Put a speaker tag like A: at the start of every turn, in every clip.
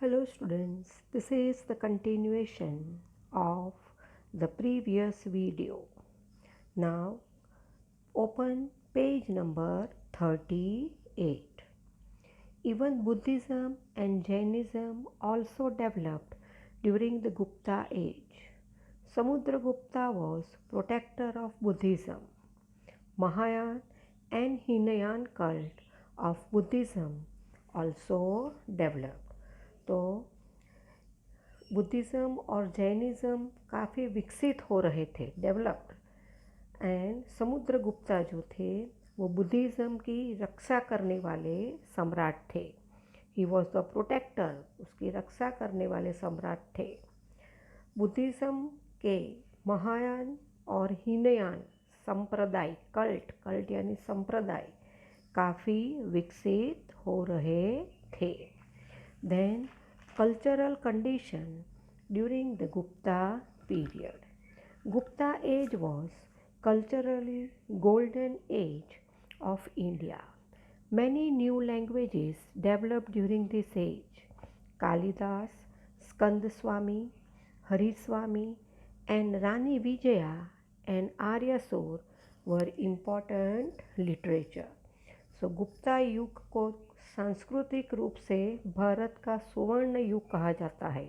A: Hello students, this is the continuation of the previous video. Now open page number 38. Even Buddhism and Jainism also developed during the Gupta age. Samudragupta was protector of Buddhism. Mahayana and Hinayan cult of Buddhism also developed. तो Buddhism और Jainism काफ़ी विकसित हो रहे थे, developed. And Samudragupta जो थे वो बुद्धिज़्म की रक्षा करने वाले सम्राट थे। ही वॉज द प्रोटेक्टर, उसकी रक्षा करने वाले सम्राट थे। बुद्धिज़्म के महायान और हीनयान संप्रदाय, कल्ट यानी संप्रदाय काफ़ी विकसित हो रहे थे। Then cultural condition during the Gupta period. Gupta age was culturally golden age of India. Many new languages developed during this age. Kalidas, Skandaswami, Hariswami and Rani Vijaya and Aryasur were important literature. So Gupta युग को सांस्कृतिक रूप से भारत का सुवर्ण युग कहा जाता है।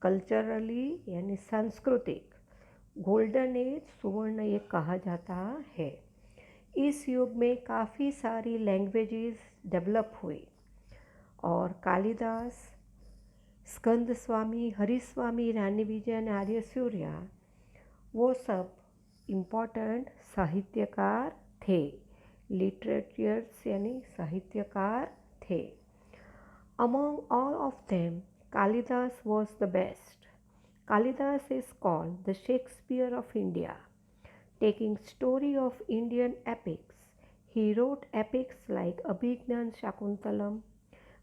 A: कल्चरली यानी सांस्कृतिक गोल्डन एज, सुवर्ण युग कहा जाता है। इस युग में काफ़ी सारी लैंग्वेजेस डेवलप हुई और कालिदास, स्कंद स्वामी, हरिस्वामी, रानी विजय, आर्य सूर्या वो सब इम्पोर्टेंट साहित्यकार थे। लिटरेचर्स यानी साहित्यकार थे। Among all of them, Kalidas was the best. Kalidas is called the Shakespeare of India. Taking story of Indian epics, he wrote epics like Abhignan Shakuntalam,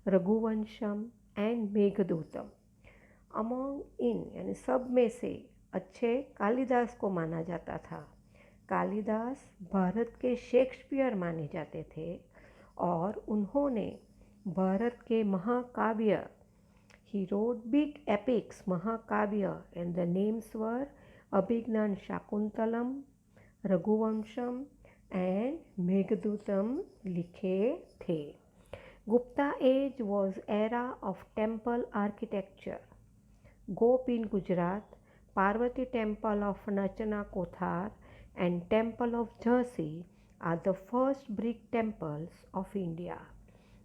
A: Raghuvansham and Meghadutam. Among यानी सब में से अच्छे कालिदास को माना जाता था। कालिदास भारत के शेक्सपियर माने जाते थे और उन्होंने भारत के महाकाव्य, ही रोट बिग एपिक्स, महाकाव्य and the names were Abhigyan Shakuntalam, Raghuvansham and Meghdootam लिखे थे। Gupta age was era of temple architecture. Gop in Gujarat, Parvati temple of Nachna Kothar and Temple of Jhansi are the first brick temples of India.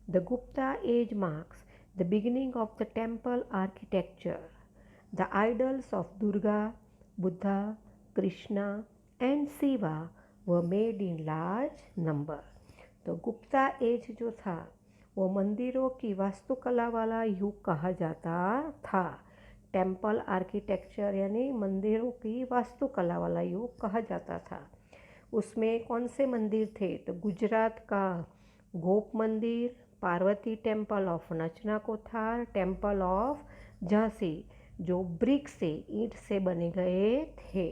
A: The Gupta age marks the beginning of the temple architecture. The idols of Durga, Buddha, Krishna and Shiva were made in large number. तो Gupta as जो था वो मंदिरों की वास्तुकला वाला युग कहा जाता था। टेम्पल आर्किटेक्चर यानी मंदिरों की वास्तुकला वाला युग कहा जाता था। उसमें कौन से मंदिर थे? तो गुजरात का गोप मंदिर, Parvati temple of Nachna Kothar, temple of Jhansi जो ब्रिक से, ईंट से बने गए थे।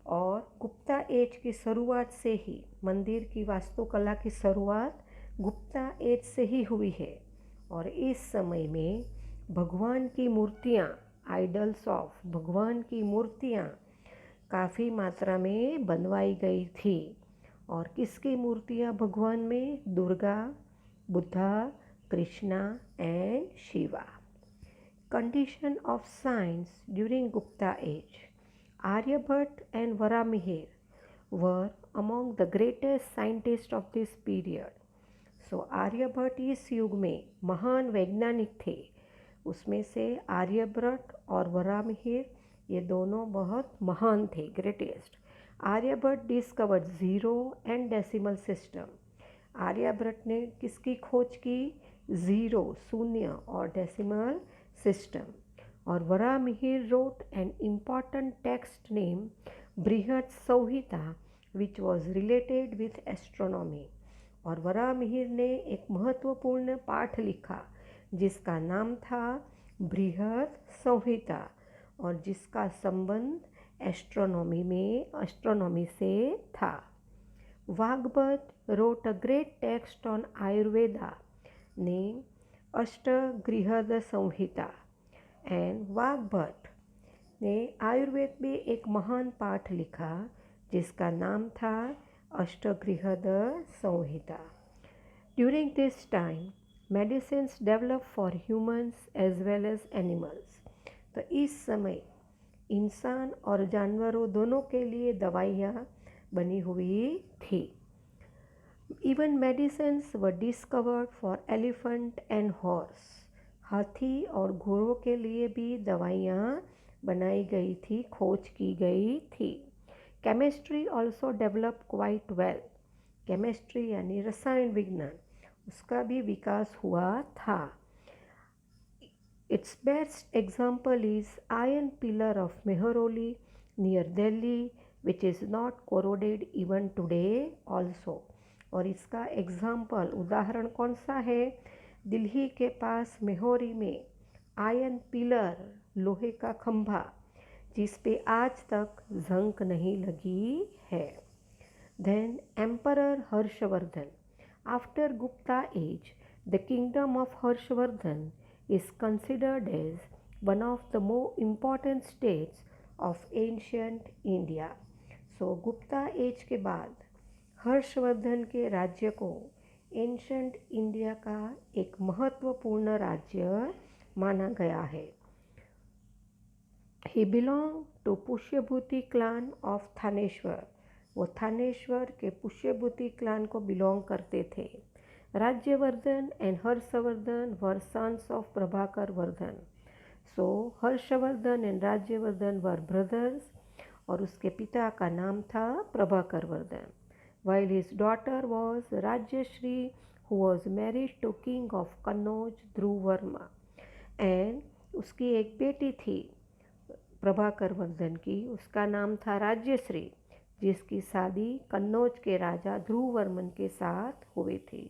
A: और गुप्ता एज की शुरुआत से ही, मंदिर की वास्तुकला की शुरुआत गुप्ता एज से ही हुई है और इस समय में भगवान की मूर्तियाँ, आइडल्स ऑफ भगवान की मूर्तियाँ काफ़ी मात्रा में बनवाई गई थी। और किसकी मूर्तियाँ भगवान में? Durga, Buddha, Krishna and Shiva. Condition of science during Gupta age. Aryabhatta and Varahamihira were among the greatest scientists of this period. So Aryabhatta इस युग में महान वैज्ञानिक थे। उसमें से आर्यभट्ट और वरामिहिर ये दोनों बहुत महान थे, greatest. Aryabhata discovered zero and decimal system. Aryabhata ने किसकी खोज की? ज़ीरो, शून्य और डेसिमल सिस्टम। और Varahamihira wrote an important text named Brihat Samhita which was related with astronomy. और वरामिहिर ने एक महत्वपूर्ण पाठ लिखा जिसका नाम था बृहत संहिता और जिसका संबंध एस्ट्रोनॉमी से था। Vagbhata wrote a great text on Ayurveda named Ashtagrihad Samhita and Vagbhata ने आयुर्वेद में एक महान पाठ लिखा जिसका नाम था Ashtagrihad Samhita. During this time medicines develop for humans as well as animals. तो इस समय इंसान और जानवरों दोनों के लिए दवाइयाँ बनी हुई थी। Even medicines were discovered for elephant and horse. हाथी और घोड़ों के लिए भी दवाइयाँ बनाई गई थी, खोज की गई थी। Chemistry also develop quite well. Chemistry यानी रसायन विज्ञान, उसका भी विकास हुआ था। Its best example is iron pillar of Mehrauli near Delhi, which is not corroded even today also. और इसका एग्जाम्पल उदाहरण कौन सा है? दिल्ली के पास मेहौरी में आयरन पिलर, लोहे का खंभा, जिस पे आज तक जंग नहीं लगी है। Then Emperor Harshvardhan. After Gupta age, the kingdom of Harshvardhan is considered as one of the more important states of ancient India. So Gupta age के बाद हर्षवर्धन के राज्य को एंशंट इंडिया का एक महत्वपूर्ण राज्य माना गया है। He belonged to Pushyabhuti clan of Thaneshwar. वो थानेश्वर के पुष्यभूति क्लान को बिलोंग करते थे। Rajyavardhan and Harshvardhan were sons of Prabhakar Vardhan. So Harshvardhan and Rajyavardhan were brothers और उसके पिता का नाम था Prabhakar Vardhan. While his daughter was Rajyashri who was married to king of Kannauj Dhruv Varma. And उसकी एक बेटी थी प्रभाकर वर्धन की, उसका नाम था राज्यश्री, जिसकी शादी कन्नौज के राजा ध्रुव वर्मन के साथ हुई थी।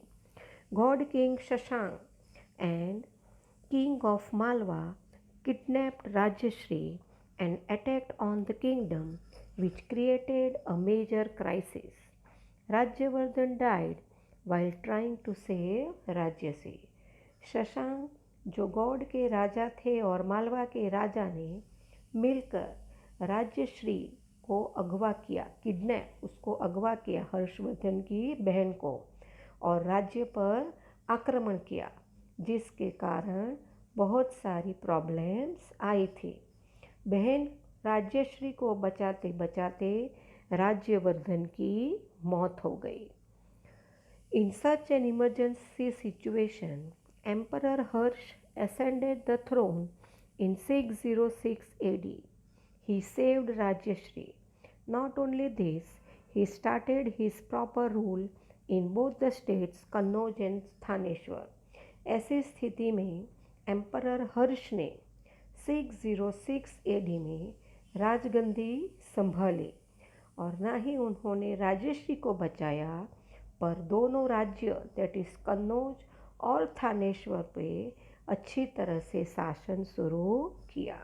A: God King Shashank and King of Malwa kidnapped Rajyasree and attacked on the kingdom, which created a major crisis. Rajyavardhan died while trying to save Rajyasree. Shashank जो गौड़ के राजा थे और मालवा के राजा ने मिलकर राज्यश्री को अगवा किया, किडनैप, उसको अगवा किया, हर्षवर्धन की बहन को, और राज्य पर आक्रमण किया, जिसके कारण बहुत सारी प्रॉब्लम्स आई थी। बहन राज्यश्री को बचाते बचाते राज्यवर्धन की मौत हो गई। In such an emergency situation emperor Harsha ascended the throne in 606 AD. He saved Rajyasree. Not only this, he started his proper rule in both the states Kannauj and Thaneshwar. ऐसी स्थिति में एम्परर हर्ष ने 606 AD में राजगद्दी संभाली और ना ही उन्होंने राजश्री को बचाया, पर दोनों राज्य दैट इज कन्नौज और थानेश्वर पे अच्छी तरह से शासन शुरू किया।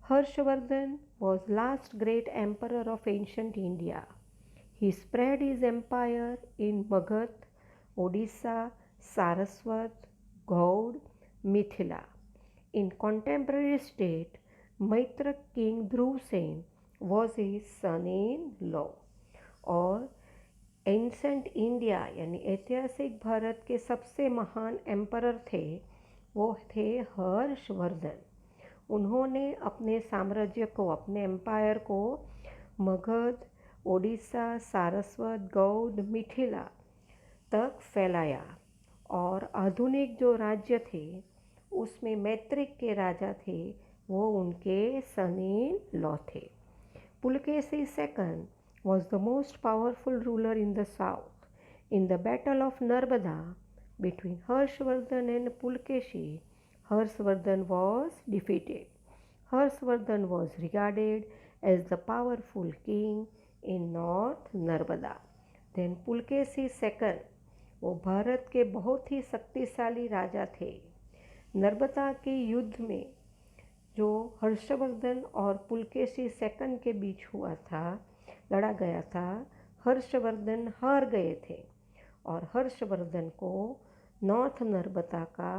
A: Harshvardhan was last great emperor of ancient India. He spread his empire in Magध, Odisha, Saraswat, Gaud, Mithila. In contemporary state, Maitrak king Dhruv Sen was his son-in-law. और एंसेंट इंडिया यानी ऐतिहासिक भारत के सबसे महान एम्परर थे, वो थे हर्षवर्धन। उन्होंने अपने साम्राज्य को, अपने एम्पायर को मगध, ओडिशा, सारस्वत, गौड़, मिथिला तक फैलाया और आधुनिक जो राज्य थे उसमें मैत्रिक के राजा थे, वो उनके सन-इन-लॉ थे। Pulakeshi second was the most powerful ruler in the south. In the battle of Narbada between Harshvardhan and Pulkeshi, Harshvardhan was defeated. Harshvardhan was regarded as the powerful king in North Narbada. Then Pulkeshi second, वो भारत के बहुत ही शक्तिशाली राजा थे। नर्मदा के युद्ध में जो हर्षवर्धन और पुलकेशी सेकंड के बीच हुआ था, लड़ा गया था, हर्षवर्धन हार गए थे और हर्षवर्धन को नॉर्थ नर्मदा का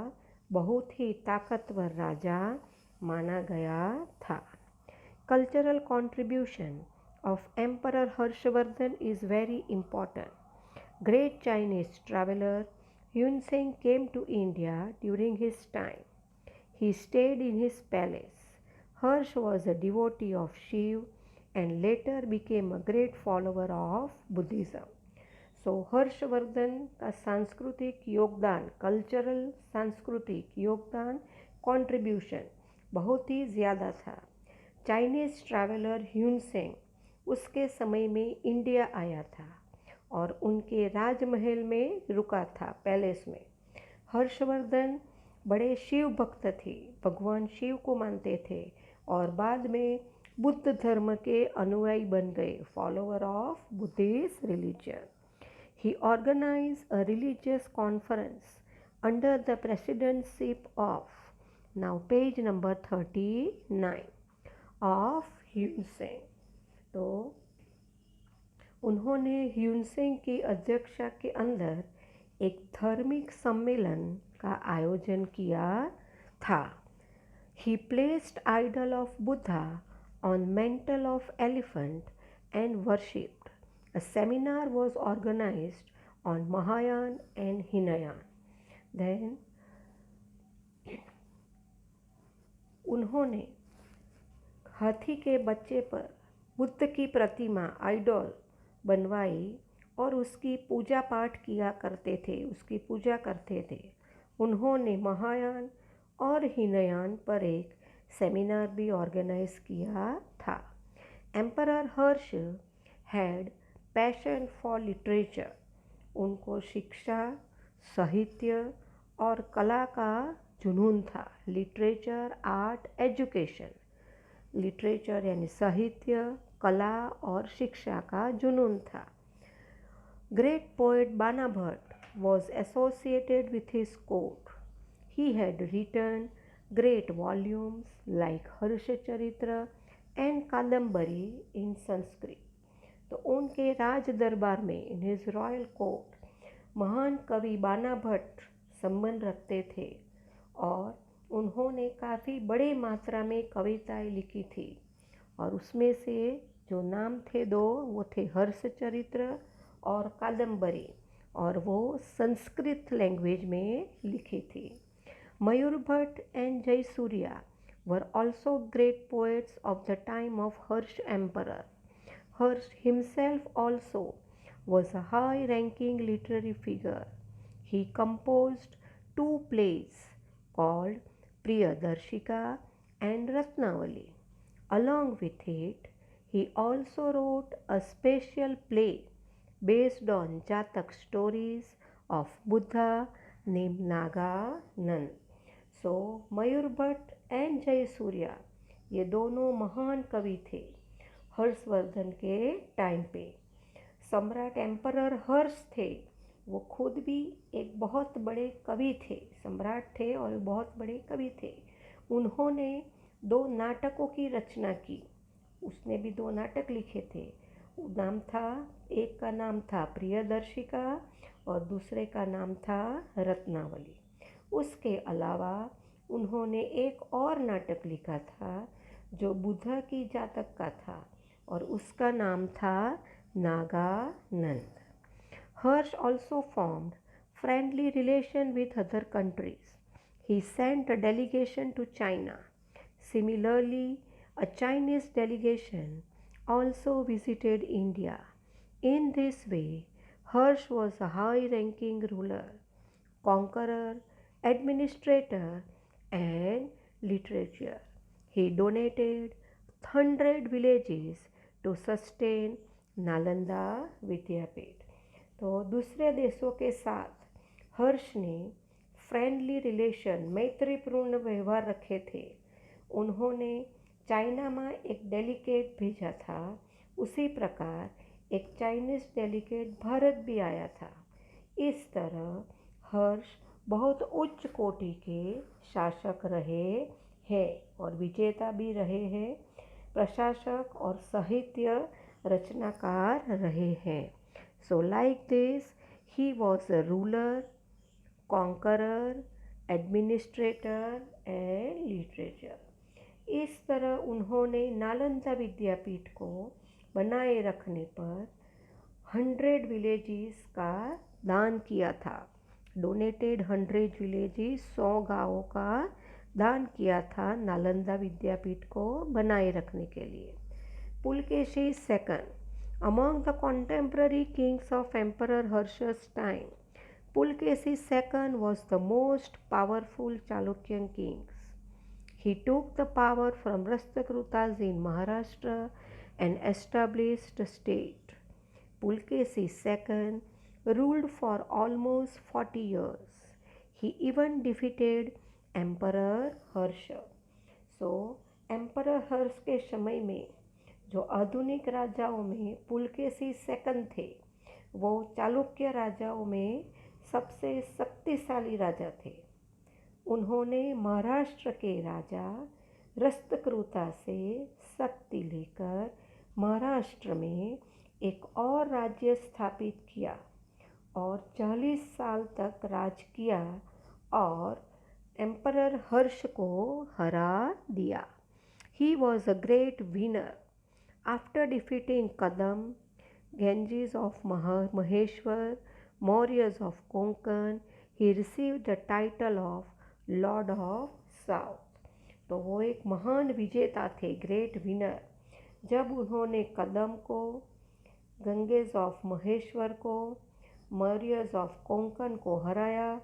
A: बहुत ही ताकतवर राजा माना गया था। Cultural contribution of Emperor Harshvardhan is very important. Great Chinese traveler Yunzheng came to India during his time. He stayed in his palace. Harsh was a devotee of Shiv and later became a great follower of Buddhism. सो हर्षवर्धन का सांस्कृतिक योगदान, cultural सांस्कृतिक योगदान, contribution बहुत ही ज़्यादा था। Chinese traveller ह्यूनसेंग उसके समय में इंडिया आया था और उनके राजमहल में रुका था, पैलेस में। हर्षवर्धन बड़े शिव भक्त थे, भगवान शिव को मानते थे और बाद में बुद्ध धर्म के अनुयायी बन गए, follower of Buddhist religion. He organized a religious conference under the presidency of, now page number 39, of ह्यूनसेंग। तो उन्होंने ह्यूनसेंग की अध्यक्षता के अंदर एक धार्मिक सम्मेलन का आयोजन किया था। He placed idol of Buddha on mantle of elephant and worshipped. A seminar was organized on Mahayana and Hinayana. Then उन्होंने हाथी के बच्चे पर बुद्ध की प्रतिमा, आइडल बनवाई और उसकी पूजा पाठ किया करते थे, उसकी पूजा करते थे। उन्होंने महायान और हिनयान पर एक सेमिनार भी ऑर्गेनाइज किया था। Emperor Harsh had passion for literature. उनको शिक्षा, साहित्य और कला का जुनून था। Literature, art, education. लिटरेचर यानी साहित्य, कला और शिक्षा का जुनून था। ग्रेट पोएट बाना Bhatt was associated with his court. He had written great volumes like Harshacharita and Kadambari in Sanskrit. तो उनके राज दरबार में, इन हिज रॉयल कोर्ट, महान कवि बाना भट्ट संबंध रखते थे और उन्होंने काफ़ी बड़े मात्रा में कविताएं लिखी थी और उसमें से जो नाम थे दो, वो थे हर्षचरित्र और कादम्बरी, और वो संस्कृत लैंग्वेज में लिखी थी। Mayur Bhatt and Jayasurya were also great poets of the time of Harsha emperor. Harsh himself also was a high-ranking literary figure. He composed 2 plays called Priyadarshika and Ratnavali. Along with it, he also wrote a special play based on Jatak stories of Buddha named Naganand. So, Mayur Bhatt and Jayasuriya, ये दोनों महान कवि थे हर्षवर्धन के time पे। सम्राट emperor हर्ष थे, वो खुद भी एक बहुत बड़े कवि थे, सम्राट थे और बहुत बड़े कवि थे। उन्होंने 2 नाटकों की रचना की, उसने भी 2 नाटक लिखे थे। नाम था, एक का नाम था प्रियदर्शिका और दूसरे का नाम था रत्नावली। उसके अलावा उन्होंने एक और नाटक लिखा था जो बुद्ध की जातक का था और उसका नाम था Naganand. Harsh also formed friendly relation with other countries. He sent a delegation to China. Similarly, a Chinese delegation also visited India. In this way, Harsh was a high-ranking ruler, conqueror, administrator, and literature. He donated 100 villages to sustain Nalanda Vidyapeeth. तो दूसरे देशों के साथ हर्ष ने friendly relation, मैत्रीपूर्ण व्यवहार रखे थे. उन्होंने चाइना में एक डेलीगेट भेजा था, उसी प्रकार एक चाइनीज़ डेलीगेट भारत भी आया था. इस तरह हर्ष बहुत उच्च कोटि के शासक रहे हैं और विजेता भी रहे हैं, प्रशासक और साहित्य रचनाकार रहे हैं. So like this he was a ruler, conqueror, administrator and literature. इस तरह उन्होंने नालंदा विद्यापीठ को बनाए रखने पर 100 विलेजेस का दान किया था। डोनेटेड 100 विलेजेस, 100 गाँवों का दान किया था नालंदा विद्यापीठ को बनाए रखने के लिए। Pulakeshi second, among the contemporary kings of emperor Harsha's time, Pulkesi II was the most powerful Chalukyan kings. He took the power from Rashtrakutas in Maharashtra and established a state. Pulkesi II ruled for almost 40 years. He even defeated Emperor Harsha. So, Emperor Harsha के समय में जो आधुनिक राजाओं में Pulakeshi II थे, वो चालुक्य राजाओं में सबसे शक्तिशाली राजा थे। उन्होंने महाराष्ट्र के राजा राष्ट्रकूटा से शक्ति लेकर महाराष्ट्र में एक और राज्य स्थापित किया और 40 साल तक राज किया और एम्परर हर्ष को हरा दिया। He was a great winner. After defeating Kadam, Genghis of Maheshwar, Mauryas of Konkan, he received the title of Lord of South. तो वो एक महान विजेता थे, ग्रेट विनर। जब उन्होंने कदम को, गंगेज ऑफ महेश्वर को, मौर्यस ऑफ कोंकण को हराया,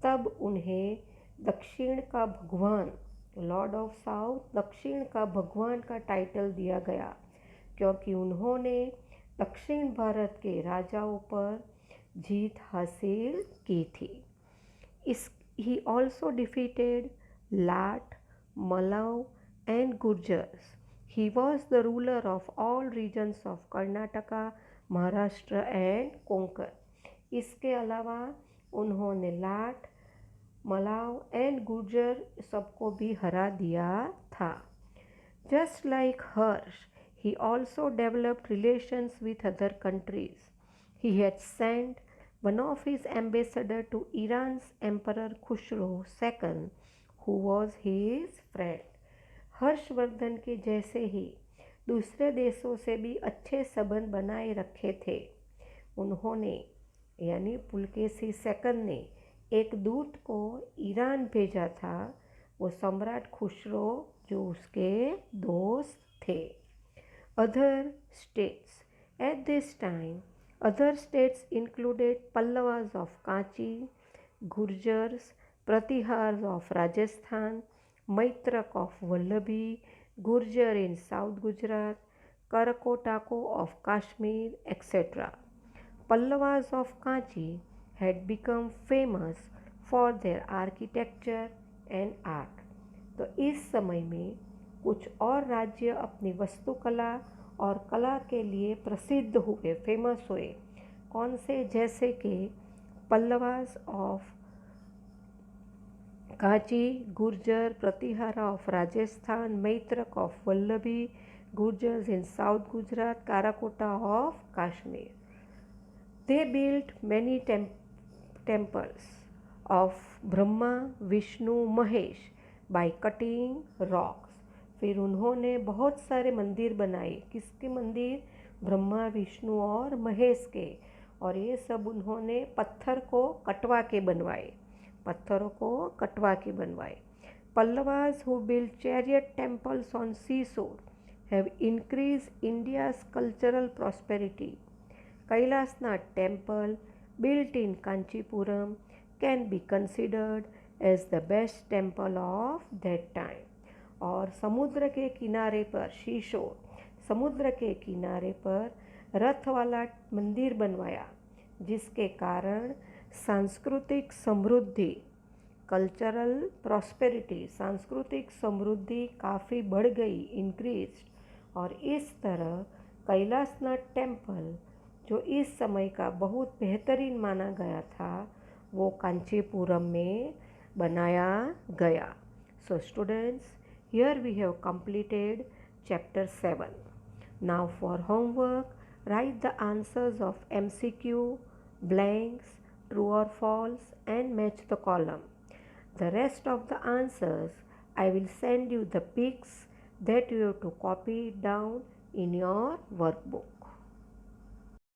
A: तब उन्हें दक्षिण का भगवान, लॉर्ड ऑफ साउथ, दक्षिण का भगवान का टाइटल दिया गया, क्योंकि उन्होंने दक्षिण भारत के राजाओं पर जीत हासिल की थी। He also defeated Lat, Malav and Gurjars. He was the ruler of all regions of Karnataka, Maharashtra and Konkan. इसके अलावा उन्होंने लाट, मलाव एंड गुर्जर सबको भी हरा दिया था। Just like Harsh, he also developed relations with other countries. He had sent one of his ambassadors to Iran's Emperor Khusro II, who was his friend. Harshvardhan के जैसे ही दूसरे देशों से भी अच्छे संबंध बनाए रखे थे। उन्होंने यानी पुलकेशी II ने एक दूत को ईरान भेजा था, वो सम्राट खुसरो जो उसके दोस्त थे। Other states. At this time, other states included Pallavas of Kanchi, Gurjars, Pratihars of Rajasthan, Maitrak of Vallabhi, Gurjar in South Gujarat, Karakotako of Kashmir, etc. Pallavas of Kanchi had become famous for their architecture and art. तो इस समय में कुछ और राज्य अपनी वास्तुकला और कला के लिए प्रसिद्ध हुए, फेमस हुए। कौन से? जैसे कि Pallavas of Kanchi, Gurjar, Pratihara of Rajasthan, Maitraka of Vallabhi, Gurjars in south Gujarat, Karkota of Kashmir. They built many temples of Brahma, Vishnu, Mahesh by cutting rocks. फिर उन्होंने बहुत सारे मंदिर बनाए। किसके मंदिर? ब्रह्मा, विष्णु और महेश के। और ये सब उन्होंने पत्थर को कटवा के बनवाए, पत्थरों को कटवा के बनवाए। Pallavas who build chariot temples on sea shore have increase India's cultural prosperity. Kailasnath temple built in Kanchipuram can be considered as the best temple of that time. और समुद्र के किनारे पर, शीशोर, समुद्र के किनारे पर रथ वाला मंदिर बनवाया, जिसके कारण सांस्कृतिक समृद्धि, कल्चरल प्रॉस्पेरिटी, सांस्कृतिक समृद्धि काफ़ी बढ़ गई, इंक्रीज्ड। और इस तरह कैलाशनाथ टेम्पल जो इस समय का बहुत बेहतरीन माना गया था, वो कांचीपुरम में बनाया गया। So students, here we have completed chapter 7. Now for homework, write the answers of MCQ, blanks, true or false and match the column. The rest of the answers I will send you the pics that you have to copy down in your workbook.